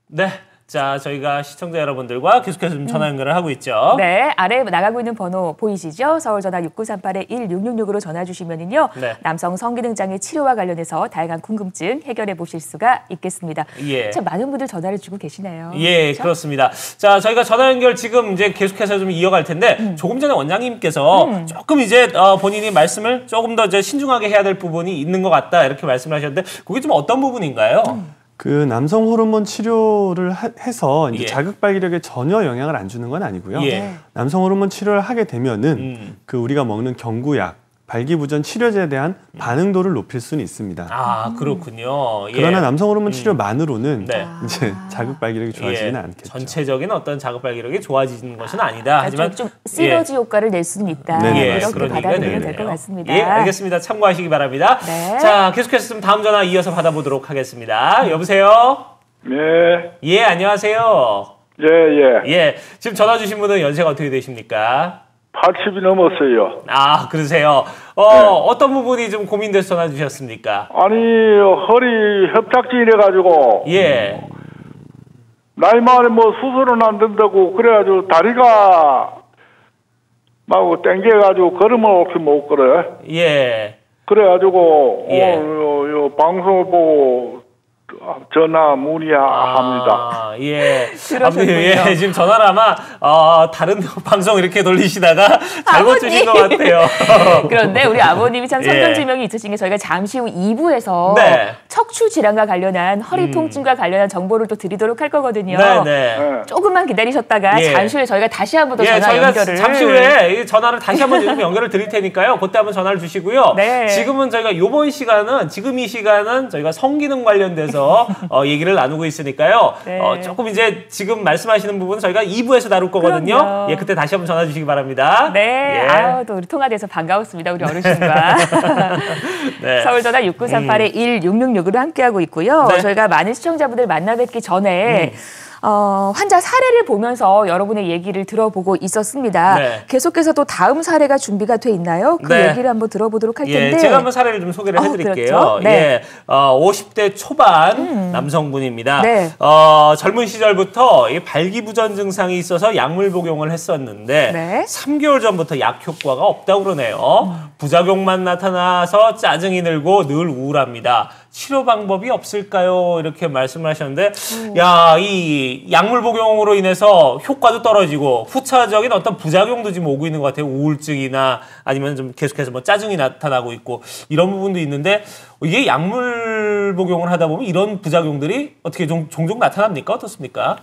네. 자, 저희가 시청자 여러분들과 계속해서 좀 전화 연결을 하고 있죠. 네, 아래 나가고 있는 번호 보이시죠? 서울 전화 6938-1666으로 전화 주시면은요. 네. 남성 성기능장애 치료와 관련해서 다양한 궁금증 해결해 보실 수가 있겠습니다. 예. 참 많은 분들 전화를 주고 계시네요. 예, 그렇죠? 그렇습니다. 자, 저희가 전화 연결 지금 이제 계속해서 좀 이어갈 텐데 조금 전에 원장님께서 조금 이제 본인이 말씀을 조금 더 이제 신중하게 해야 될 부분이 있는 것 같다 이렇게 말씀을 하셨는데 그게 좀 어떤 부분인가요? 그 남성 호르몬 치료를 해서 이제 예. 자극 발기력에 전혀 영향을 안 주는 건 아니고요. 예. 남성 호르몬 치료를 하게 되면은 그 우리가 먹는 경구약, 발기부전 치료제에 대한 반응도를 높일 수는 있습니다. 아, 그렇군요. 그러나 남성 호르몬 치료만으로는 네. 이제 자극 발기력이 좋아지지는 않겠죠. 전체적인 어떤 자극 발기력이 좋아지는 것은 아니다. 하지만 좀 시너지 효과를 낼 수는 있다. 이렇게 받아들이면 될 것 같습니다. 예, 알겠습니다. 참고하시기 바랍니다. 네. 자, 계속해서 다음 전화 이어서 받아보도록 하겠습니다. 여보세요? 네. 예, 안녕하세요. 예, 지금 전화 주신 분은 연세가 어떻게 되십니까? 80이 넘었어요. 아, 그러세요. 어떤 부분이 좀 고민돼서 전화 주셨습니까? 아니, 허리 협착증이래가지고. 예. 나이 많에 뭐 수술은 안 된다고 그래가지고 다리가 막 땡겨가지고 걸음을 이렇게 못 걸어요. 예. 그래가지고 예. 요 방송을 보고 전화 문의합니다. 예. 그러셨군요. 예, 지금 전화를 아마 다른 방송 이렇게 돌리시다가 잘못 주신 것 같아요. 그런데 우리 아버님이 참 예. 선전지명이 있으신 게 저희가 잠시 후 2부에서 네. 척추 질환과 관련한 허리 통증과 관련한 정보를 또 드리도록 할 거거든요. 네. 조금만 기다리셨다가 예. 잠시 후에 저희가 다시 한 번 더 예, 전화 저희가 연결을 잠시 후에 이 전화를 다시 한번 연결을 드릴 테니까요. 그때 한번 전화를 주시고요. 네. 지금은 저희가 지금 이 시간은 저희가 성기능 관련돼서 얘기를 나누고 있으니까요. 네. 조금 이제 지금 말씀하시는 부분은 저희가 2부에서 다룰 거거든요. 그럼요. 예, 그때 다시 한번 전화 주시기 바랍니다. 네, 예. 또 우리 통화돼서 반가웠습니다. 우리 어르신과. 네. 서울전화 6938-1666으로 함께하고 있고요. 네. 저희가 많은 시청자분들 만나 뵙기 전에 환자 사례를 보면서 여러분의 얘기를 들어보고 있었습니다. 네. 계속해서 또 다음 사례가 준비가 돼 있나요? 그 네. 얘기를 한번 들어보도록 할 텐데. 예, 제가 한번 사례를 좀 소개를 해드릴게요. 그렇죠? 네. 예, 50대 초반 남성분입니다. 네. 젊은 시절부터 이 발기부전 증상이 있어서 약물 복용을 했었는데 네. 3개월 전부터 약 효과가 없다고 그러네요. 부작용만 나타나서 짜증이 늘고 늘 우울합니다. 치료 방법이 없을까요? 이렇게 말씀을 하셨는데, 야, 이 약물 복용으로 인해서 효과도 떨어지고 후차적인 어떤 부작용도 지금 오고 있는 것 같아요. 우울증이나 아니면 좀 계속해서 뭐 짜증이 나타나고 있고 이런 부분도 있는데, 이게 약물 복용을 하다 보면 이런 부작용들이 어떻게 종종 나타납니까? 어떻습니까?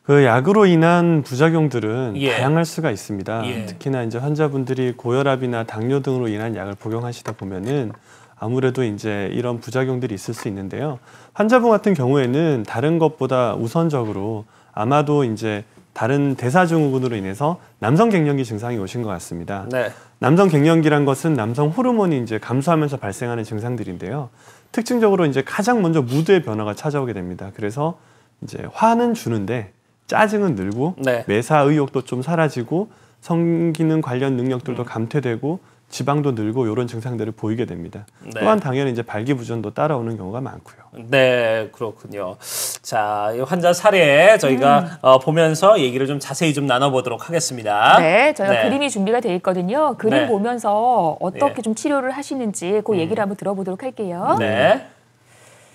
그 약으로 인한 부작용들은 예. 다양할 수가 있습니다. 예. 특히나 이제 환자분들이 고혈압이나 당뇨 등으로 인한 약을 복용하시다 보면은 아무래도 이제 이런 부작용들이 있을 수 있는데요. 환자분 같은 경우에는 다른 것보다 우선적으로 아마도 이제 다른 대사증후군으로 인해서 남성 갱년기 증상이 오신 것 같습니다. 네. 남성 갱년기란 것은 남성 호르몬이 이제 감소하면서 발생하는 증상들인데요. 특징적으로 이제 가장 먼저 무드의 변화가 찾아오게 됩니다. 그래서 이제 화는 주는데 짜증은 늘고 네. 매사 의욕도 좀 사라지고 성기능 관련 능력들도 감퇴되고 지방도 늘고 이런 증상들을 보이게 됩니다. 네. 또한 당연히 이제 발기부전도 따라오는 경우가 많고요. 네, 그렇군요. 자, 이 환자 사례 저희가 보면서 얘기를 좀 자세히 좀 나눠보도록 하겠습니다. 네, 저희가 네. 그림이 준비가 되어 있거든요. 그림 네. 보면서 어떻게 예. 좀 치료를 하시는지 그 얘기를 한번 들어보도록 할게요. 네.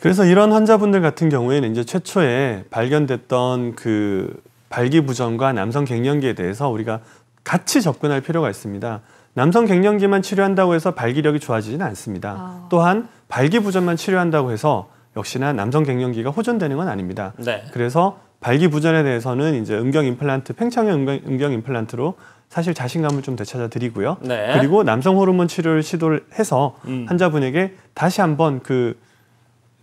그래서 이런 환자분들 같은 경우에는 이제 최초에 발견됐던 그 발기부전과 남성 갱년기에 대해서 우리가 같이 접근할 필요가 있습니다. 남성 갱년기만 치료한다고 해서 발기력이 좋아지지는 않습니다. 또한 발기부전만 치료한다고 해서 역시나 남성 갱년기가 호전되는 건 아닙니다. 네. 그래서 발기부전에 대해서는 이제 음경 임플란트, 팽창형 음경 임플란트로 사실 자신감을 좀 되찾아 드리고요. 네. 그리고 남성 호르몬 치료를 시도를 해서 환자분에게 다시 한번 그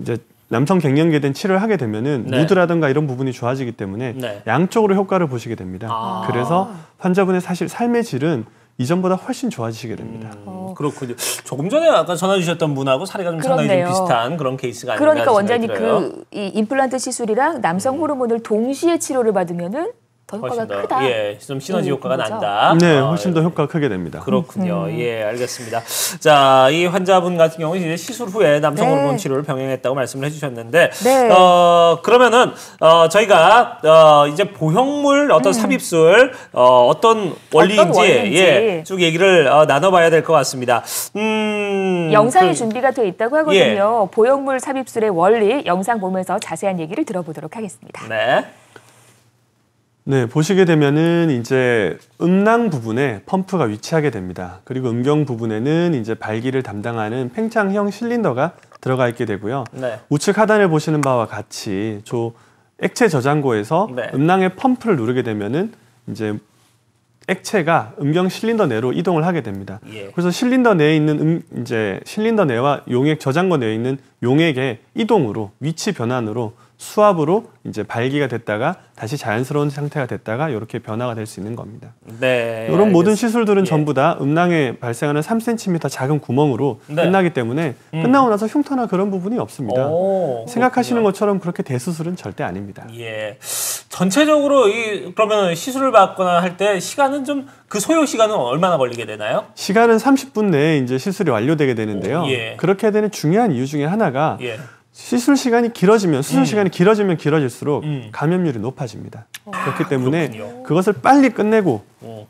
이제 남성 갱년기에 대한 치료를 하게 되면은 네. 무드라든가 이런 부분이 좋아지기 때문에 네. 양쪽으로 효과를 보시게 됩니다. 그래서 환자분의 사실 삶의 질은 이전보다 훨씬 좋아지시게 됩니다. 그렇군요. 조금 전에 아까 전화 주셨던 분하고 사례가 좀 상당히 좀 그렇네요. 비슷한 그런 케이스가 아닌가 그러니까 생각이 원장님 들어요. 이 임플란트 시술이랑 남성 호르몬을 동시에 치료를 받으면은 더 효과가 훨씬 더, 크다. 예, 좀 시너지 효과가 거죠? 난다. 네, 훨씬 더 효과가 크게 됩니다. 그렇군요. 예, 알겠습니다. 자, 이 환자분 같은 경우는 이제 시술 후에 남성 네. 호르몬 치료를 병행했다고 말씀을 해주셨는데, 네. 그러면은 저희가 이제 보형물 어떤 삽입술 어떤 원리인지 원리인지. 예, 쭉 얘기를 나눠봐야 될 것 같습니다. 영상이 준비가 되어 있다고 하거든요. 보형물 삽입술의 원리 영상 보면서 자세한 얘기를 들어보도록 하겠습니다. 네. 네, 보시게 되면은 이제 음낭 부분에 펌프가 위치하게 됩니다. 그리고 음경 부분에는 이제 발기를 담당하는 팽창형 실린더가 들어가 있게 되고요. 네. 우측 하단에 보시는 바와 같이 액체 저장고에서 네. 음낭의 펌프를 누르게 되면은 이제 액체가 음경 실린더 내로 이동을 하게 됩니다. 예. 그래서 실린더 내에 있는 이제 실린더 내와 용액 저장고 내에 있는 용액의 이동으로 위치 변환으로 수압으로 이제 발기가 됐다가 다시 자연스러운 상태가 됐다가 이렇게 변화가 될 수 있는 겁니다. 네. 이런 모든 시술들은 예. 전부 다 음낭에 발생하는 3cm 작은 구멍으로 네. 끝나기 때문에 끝나고 나서 흉터나 그런 부분이 없습니다. 오, 생각하시는 그렇군요. 것처럼 그렇게 대수술은 절대 아닙니다. 예. 전체적으로 그러면 시술을 받거나 할 때 시간은 좀 그 소요 시간은 얼마나 걸리게 되나요? 시간은 30분 내에 이제 시술이 완료되게 되는데요. 예. 그렇게 되는 중요한 이유 중에 하나가 예. 시술 시간이 길어지면 수술 시간이 길어지면 길어질수록 음. 감염률이 높아집니다. 그렇기 때문에 그렇군요. 그것을 빨리 끝내고 어.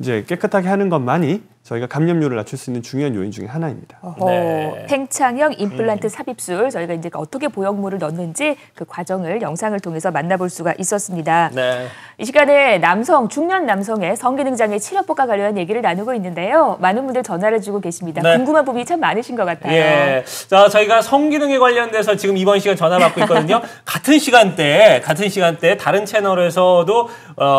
이제 깨끗하게 하는 것만이 저희가 감염률을 낮출 수 있는 중요한 요인 중에 하나입니다. 네. 팽창형 임플란트 삽입술 저희가 이제 어떻게 보형물을 넣는지 그 과정을 영상을 통해서 만나볼 수가 있었습니다. 네. 이 시간에 중년 남성의 성기능장애 치료법과 관련한 얘기를 나누고 있는데요. 많은 분들 전화를 주고 계십니다. 네. 궁금한 부분이 참 많으신 것 같아요. 예. 자, 저희가 성기능에 관련돼서 지금 이번 시간 전화 받고 있거든요. 같은 시간대에 다른 채널에서도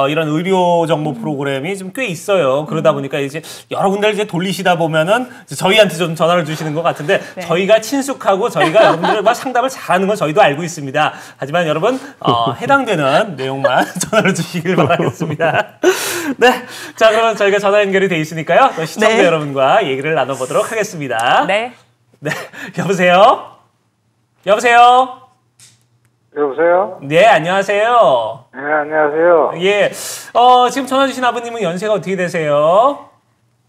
이런 의료 정보 프로그램이 좀 꽤 있어요. 그러다 보니까 이제 여러 군데를 이제 돌리시다 보면은 저희한테 좀 전화를 주시는 것 같은데 네. 저희가 친숙하고 저희가 여러분들과 상담을 잘하는 건 저희도 알고 있습니다. 하지만 여러분 해당되는 내용만 전화를 주시길 바라겠습니다. 네. 자, 그러면 저희가 전화 연결이 돼 있으니까요. 또 시청자 네. 여러분과 얘기를 나눠보도록 하겠습니다. 네. 네, 여보세요? 여보세요? 여보세요? 네, 안녕하세요. 네, 안녕하세요. 예, 지금 전화 주신 아버님은 연세가 어떻게 되세요?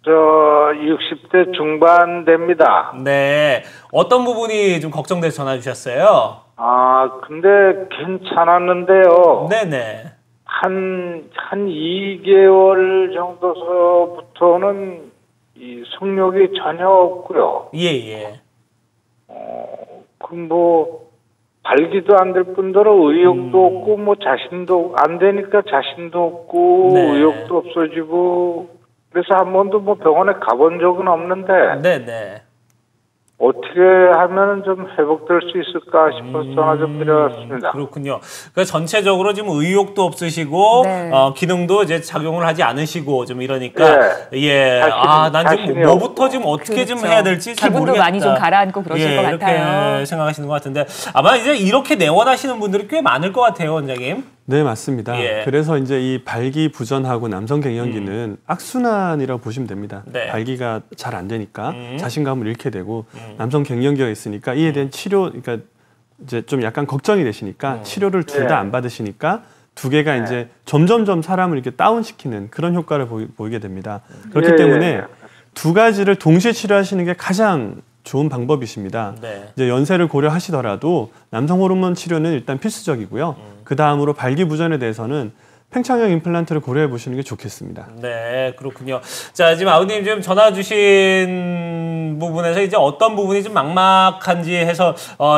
저 60대 중반 됩니다. 네, 어떤 부분이 좀 걱정돼서 전화 주셨어요? 근데 괜찮았는데요. 네네. 한 2개월 정도서부터는 이 성욕이 전혀 없고요. 예, 예. 발기도 안 될 뿐더러 의욕도 없고, 자신도 안 되니까 자신도 없고, 네. 의욕도 없어지고, 그래서 한 번도 병원에 가본 적은 없는데, 네네. 어떻게 하면 좀 회복될 수 있을까 싶어서 전화 좀 드려봤습니다. 그렇군요. 그러니까 전체적으로 지금 의욕도 없으시고, 네. 기능도 이제 작용을 하지 않으시고, 좀 이러니까, 예. 난 지금 뭐부터 지금 어떻게 좀 해야 될지 잘 기분도 모르겠다. 많이 좀 가라앉고 그러실 것 이렇게 같아요. 생각하시는 것 같은데, 아마 이제 이렇게 내원하시는 분들이 꽤 많을 것 같아요, 원장님. 네, 맞습니다. 예. 그래서 이제 이 발기부전하고 남성 갱년기는 악순환이라고 보시면 됩니다. 네. 발기가 잘 안 되니까 자신감을 잃게 되고 남성 갱년기가 있으니까 이에 대한 치료, 그러니까 이제 좀 약간 걱정이 되시니까 치료를 둘 다 안 받으시니까 두 개가 이제 점점점 사람을 이렇게 다운시키는 그런 효과를 보이게 됩니다. 그렇기 때문에 두 가지를 동시에 치료하시는 게 가장 좋은 방법이십니다. 네. 이제 연세를 고려하시더라도 남성 호르몬 치료는 일단 필수적이고요. 그 다음으로 발기부전에 대해서는 팽창형 임플란트를 고려해 보시는 게 좋겠습니다. 네, 그렇군요. 자, 지금 아버님 지금 전화 주신 부분에서 이제 어떤 부분이 좀 막막한지 해서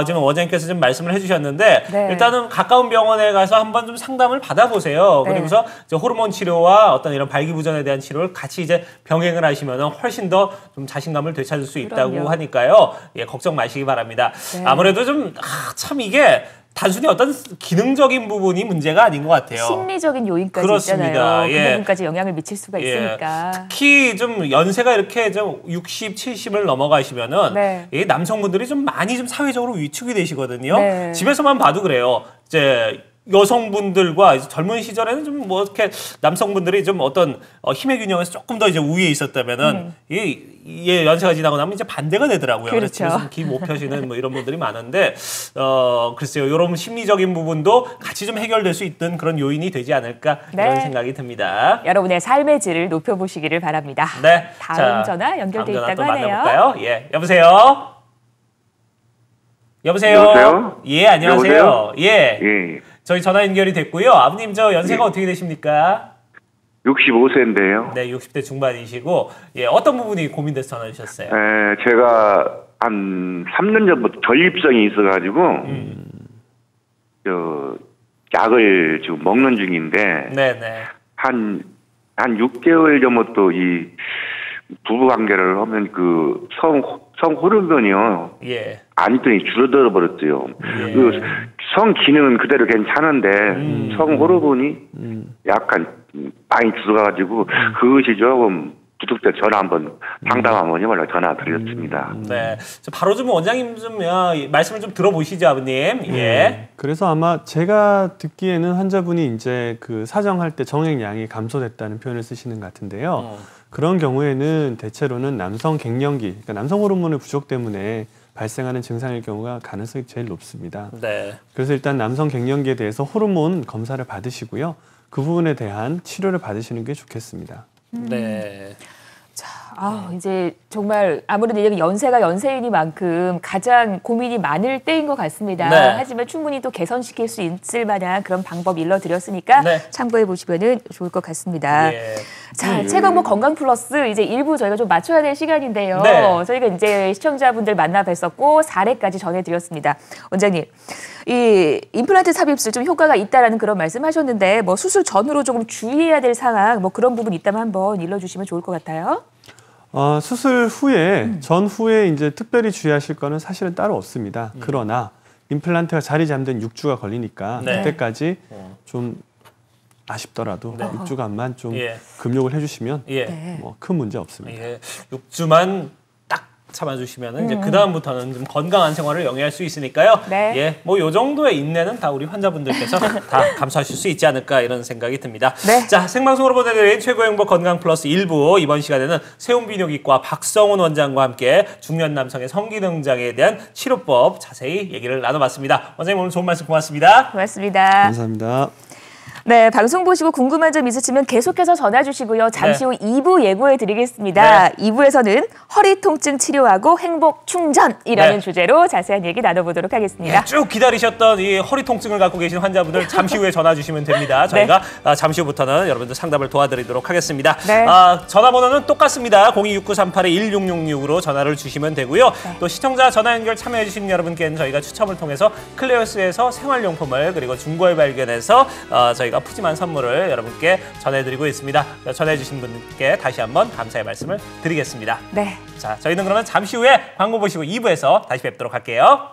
지금 원장님께서 좀 말씀을 해주셨는데 네. 일단은 가까운 병원에 가서 한번 좀 상담을 받아보세요. 네. 그리고서 이제 호르몬 치료와 어떤 이런 발기부전에 대한 치료를 같이 이제 병행을 하시면 훨씬 더 좀 자신감을 되찾을 수 있다고 그럼요. 하니까요. 예, 걱정 마시기 바랍니다. 네. 아무래도 좀 참 이게 단순히 어떤 기능적인 부분이 문제가 아닌 것 같아요. 심리적인 요인까지 그렇습니다. 있잖아요. 그 예. 부분까지 영향을 미칠 수가 있으니까. 특히 좀 연세가 이렇게 좀 60, 70을 넘어가시면은 네. 이 남성분들이 좀 많이 좀 사회적으로 위축이 되시거든요. 네. 집에서만 봐도 그래요. 이제 여성분들과 이제 젊은 시절에는 좀 뭐 이렇게 남성분들이 좀 어떤 힘의 균형에서 조금 더 이제 우위에 있었다면은 이 연세가 지나고 나면 이제 반대가 되더라고요. 그래서 그렇죠. 집에서 기 못 펴시는 뭐 이런 분들이 많은데 글쎄요, 이런 심리적인 부분도 같이 좀 해결될 수 있는 그런 요인이 되지 않을까 이런 네. 생각이 듭니다. 여러분의 삶의 질을 높여보시기를 바랍니다. 네. 다음 전화 연결돼 다음 전화 있다고 또 하네요. 만나볼까요? 예, 여보세요. 여보세요. 여보세요? 예, 안녕하세요. 여보세요? 예. 예. 저희 전화 연결이 됐고요. 아버님 저 연세가 어떻게 되십니까? 65세인데요. 네, 60대 중반이시고 예, 어떤 부분이 고민돼서 전화 주셨어요? 제가 한 3년 전부터 전립성이 있어가지고 약을 지금 먹는 중인데 네, 네. 한 6개월 전부터 이 부부 관계를 하면 그 성 호르몬이요. 예. 안더니 줄어들어 버렸어요. 예. 그 성 기능은 그대로 괜찮은데 성 호르몬이 약간 많이 들어가가지고 그것이 조금 부득대 전화 한번 상담 한번 해보려고 전화 드렸습니다. 네, 바로 좀 원장님 좀 말씀을 좀 들어보시죠, 아버님. 예. 그래서 아마 제가 듣기에는 환자분이 이제 그 사정할 때 정액량이 감소됐다는 표현을 쓰시는 것 같은데요. 그런 경우에는 대체로는 남성 갱년기, 그러니까 남성 호르몬의 부족 때문에 발생하는 증상일 경우가 가능성이 제일 높습니다. 네. 그래서 일단 남성 갱년기에 대해서 호르몬 검사를 받으시고요. 그 부분에 대한 치료를 받으시는 게 좋겠습니다. 네. 자, 이제 정말 아무래도 이제 연세가 연세이니만큼 가장 고민이 많을 때인 것 같습니다. 네. 하지만 충분히 또 개선시킬 수 있을 만한 그런 방법 일러드렸으니까 네. 참고해 보시면 좋을 것 같습니다. 예. 자, 최강목 건강 플러스 이제 1부 저희가 좀 맞춰야 될 시간인데요. 네. 저희가 이제 시청자분들 만나 뵀었고 사례까지 전해드렸습니다. 원장님, 이 임플란트 삽입술 좀 효과가 있다라는 그런 말씀하셨는데 뭐 수술 전후로 조금 주의해야 될 상황 뭐 그런 부분 있다면 한번 일러주시면 좋을 것 같아요. 수술 후에 전후에 이제 특별히 주의하실 거는 사실은 따로 없습니다. 그러나 임플란트가 자리 잠든 6주가 걸리니까 네. 그때까지 좀 아쉽더라도 6주간만 좀 예. 금욕을 해주시면 예. 뭐 큰 문제 없습니다. 예. 6주만 딱 참아주시면은 이제 그 다음부터는 좀 건강한 생활을 영위할 수 있으니까요. 네. 예, 뭐 요 정도의 인내는 다 우리 환자분들께서 다 감수하실 수 있지 않을까 이런 생각이 듭니다. 네. 자, 생방송으로 보내드린 최고의 행복 건강 플러스 1부 이번 시간에는 세운비뇨기과 박성훈 원장과 함께 중년 남성의 성기능 장애에 대한 치료법 자세히 얘기를 나눠봤습니다. 원장님 오늘 좋은 말씀 고맙습니다. 고맙습니다. 감사합니다. 네, 방송 보시고 궁금한 점 있으시면 계속해서 전화 주시고요. 잠시 후 2부 예고해 네. 드리겠습니다. 2부에서는 허리 통증 치료하고 행복 충전이라는 네. 주제로 자세한 얘기 나눠보도록 하겠습니다. 예, 쭉 기다리셨던 이 허리 통증을 갖고 계신 환자분들 잠시 후에 전화 주시면 됩니다. 저희가 잠시 후부터는 여러분들 상담을 도와드리도록 하겠습니다. 네. 전화번호는 똑같습니다. 026938-1666으로 전화를 주시면 되고요. 또 시청자 전화 연결 참여해 주신 여러분께는 저희가 추첨을 통해서 클레어스에서 생활용품을 그리고 중고에 발견해서 저희가 푸짐한 선물을 여러분께 전해드리고 있습니다. 전해주신 분께 다시 한번 감사의 말씀을 드리겠습니다. 네. 자, 저희는 그러면 잠시 후에 광고 보시고 2부에서 다시 뵙도록 할게요.